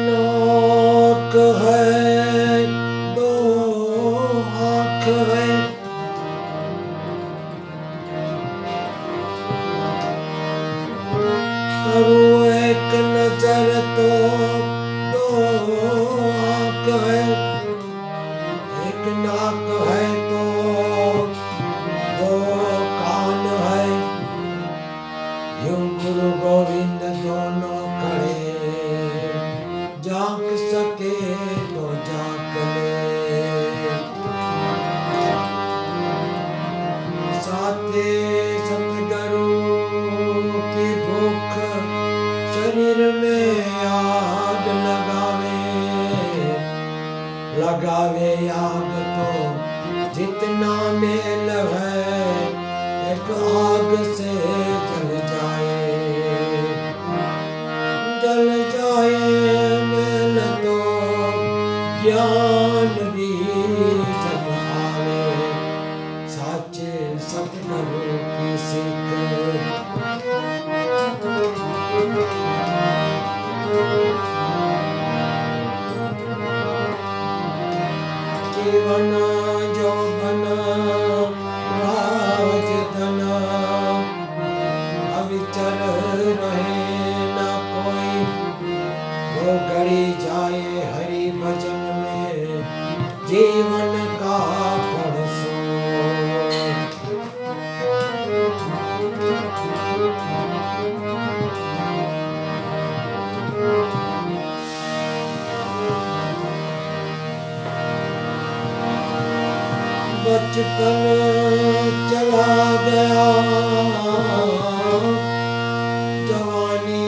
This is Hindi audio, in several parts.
नाक है दो आँख है, करूँ एक नजर तो दो आँख है, एक नाक है तो दो कान है, यूं गुरु गोविंद दोनों खड़े, झांक सके तो झांक ले। साथे सतगुरु की भूख शरीर में आग लगावे, लगावे आग तो जितना मेल है एक आग से जल जाए, जल जाए मेल तो ज्ञान भी जब आवे, साचे सतगुरु की सीख। जीवन यौवन राजधन अविचर रहे न कोई, वो घड़ी जाए हरि भजन में जीवन का परसों। बचपन चला गया, जवानी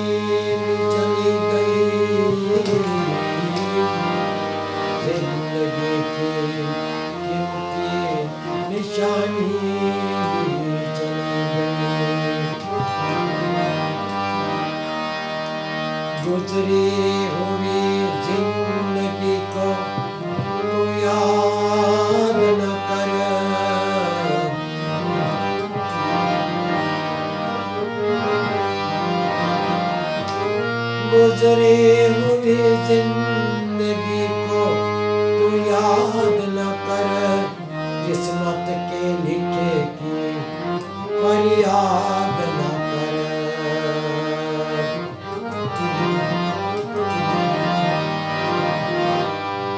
भी चली गई, जिंदगी की कीमती निशानी भी चली गई। गुजरी हुई जिंदगी को तू याद न कर, गुजरी हुई जिंदगी को तू याद न कर, किस्मत के लिखे की फरियाद न कर।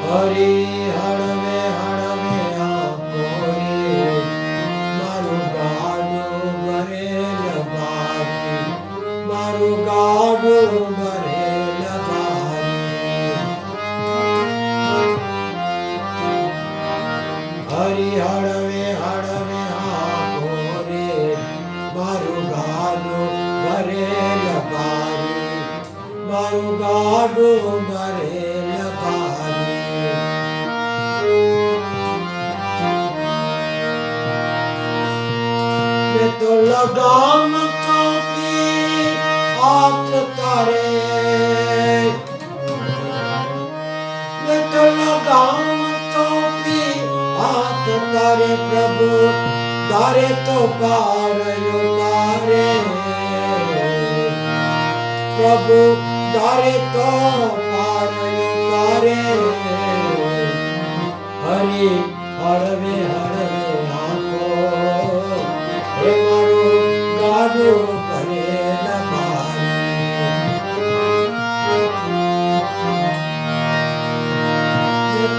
हरी हड़वे हड़वे आंखों रे, मारू गाडू भरेल बारी, मारू गाडू भरेल बारी। हरी हड़वे हड़वे आंखों रे, मारू गाडू भरेल बारी, मारू गाडू भरेल बारी। मैं तो लगाम चौकी हाथ तारे, मैं तो लगाम चौकी हाथ तारे, प्रभु तारे तो पार उतारे, प्रभु तारे तो पार उतारे। हरि हड़वे हड़वे आंखों, हे मारू गाडू भरेल बारी।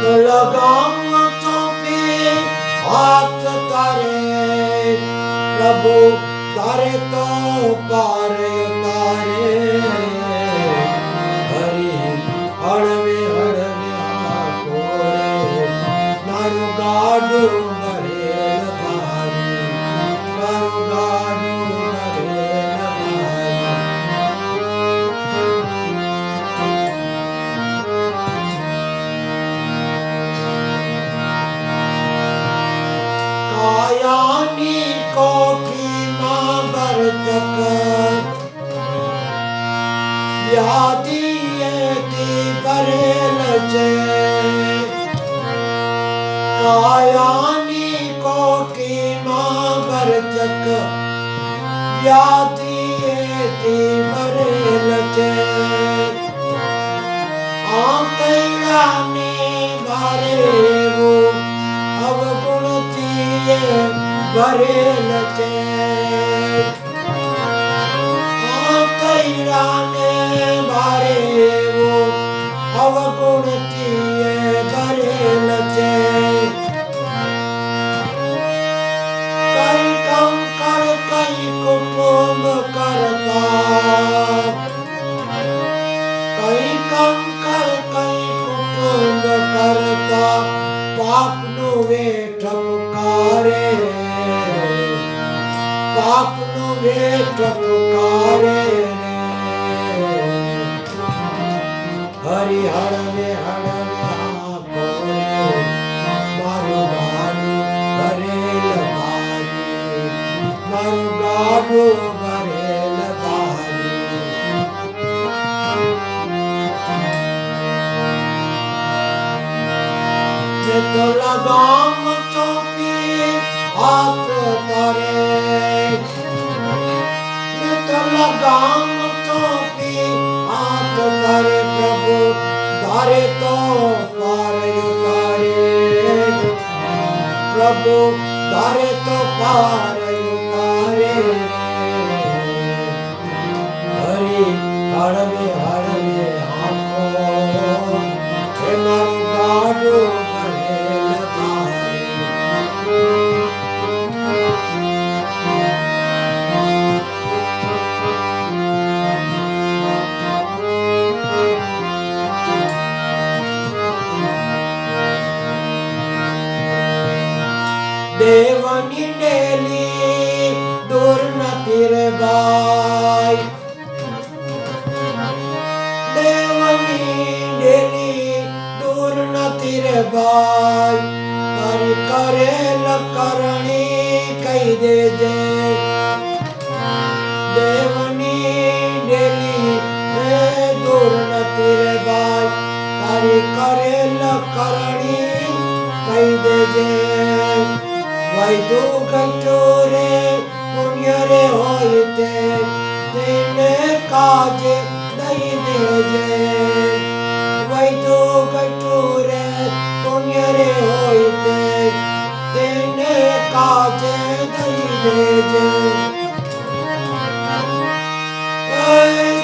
तो लगाम चौकी हाथ तारे, प्रभु तारे तो पार उतारे। हरि हड़वे हड़वे आंखों रे, मारू गाडू भरेल बारी, मारू गाडू भरेल बारी। कायानी कोठी मां बरचक, व्याधि दी भरेल जे, कायानी कोठी मां बरचक, व्याधि दी भरेल जे। कैराने धारे वो अवगुण थिए भरेल छे कैराने भारे वो अवगुण थिए भरेल छे कई कंकर कई कुटुंब करता कई कंकर कई कुटुंब करता पाप नु वेठ पुकारे पाप नु वेठ पुकारे हरि हरवे हरवे आपो रे मारू गाडू भरेल भारी मारू गाडू भरेल भारी मैं तो लगाम चौकी हाथ तारे मैं तो लगाम चौकी हाथ तारे प्रभु तारे तो पार उतारे प्रभु तारे तो पार उतारे हरि हरवे हरवे आँखो हे मारू गाडू भरेल भारी देवनी डेली दूर न तेरे भाई देवनी डेली दूर न तेरे भाई तारी करेल करणी कही दे जे देवनी डेली दूर न तेरे भाई तारी करेल करणी कही दे जे वैदू गंजोरे पुण्य रे होते तेने काज नहीं देजे वैदू गंजोरे पुण्य रे होते तेने काज नहीं देजे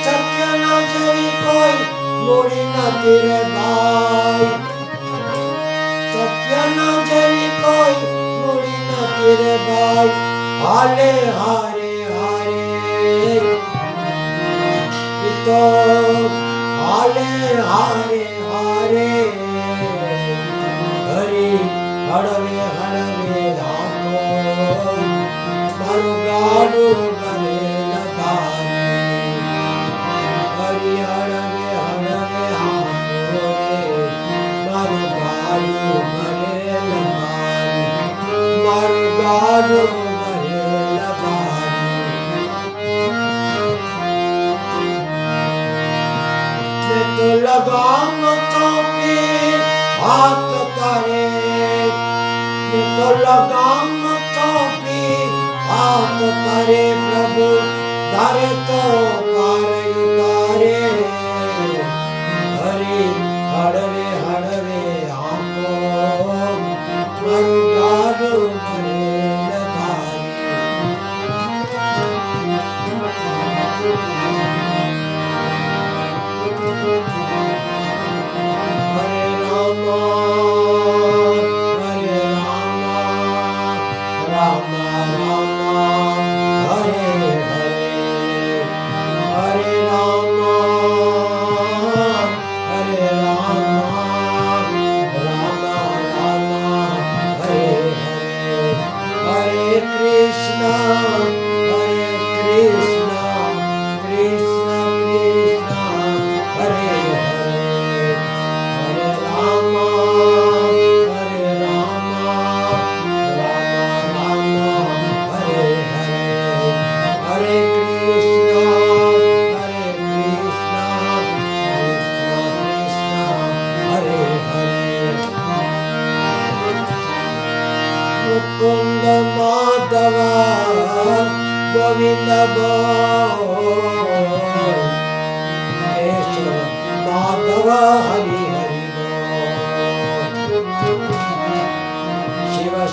सत्य न जरी कोई मोड़ी न तेरे भाई सत्य न जरी कोई तेरे भाई हाले हारे हारे तो हाले हारे हारे हरि हरवे हरवे आँखो मारू गाडू भरेल भारी हरि हरवे हरवे आँखो रे मारू गाडू भरेल भारी मारू गाडू भरेल भारी मैं तो लगाम चौकी हाथ तारे मैं तो लगाम चौकी हाथ तारे प्रभु तारे तो पार उतारे हरि हरवे हरवे आँखो मारू गाडू भरेल भारी हरे रामा राम राम हरे हरे हरे राम राम राम हरे हरे हरे कृष्णा कृष्ण कृष्ण हरे हरे हरे राम राम हरे हरे हरे कृष्ण कृष्ण हरे हरे मुकुंद माधव गोविंद बोल केशव माधव हरि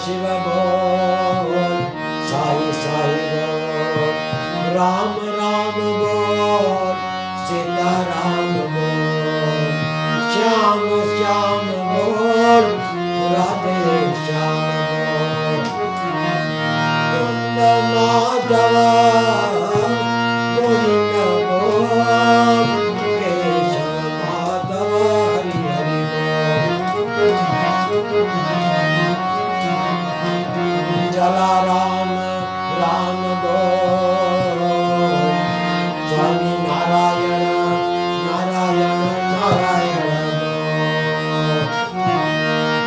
शिव बोल, साई साई बोल, राम राम बोल, सीता राम बोल, श्याम श्याम बोल, राधे श्याम बोल, कुंद माधव गोविंद बोल, केशव माधव हरि हरि बोल, जलाराम राम बोल, स्वामी नारायण नारायण नारायण बोल,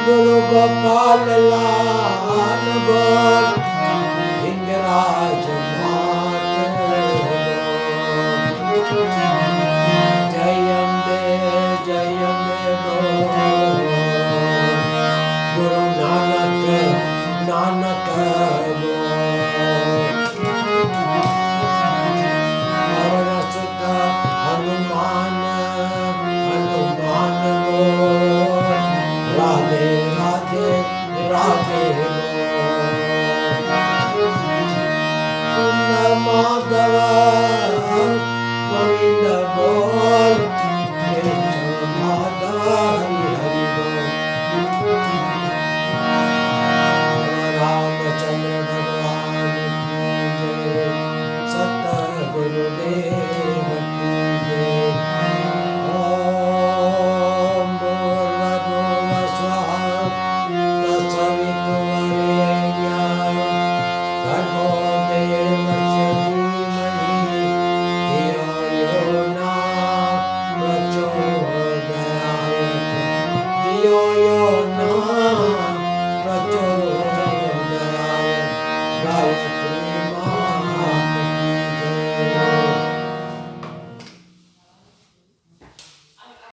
गुरु गोपाल लाल बोल, हिंगराज मात बोल, जय अम्बे बोल, गुरु नानक नानक बोल, पवन सुत हनुमान हनुमान बोल, राधे राधे राधे बोल, कुंद माधव गोविंद बोल, केशव माधव हरि हरि बोल, रामचंद्र भगवान की जय, सतगुरुदेव की जय। ओम भूर्भुवः स्वः तत्सवितुर्वरेण्यं भर्गो देवस्य धीमहि धियो यो न प्रचोदयात्, धियो यो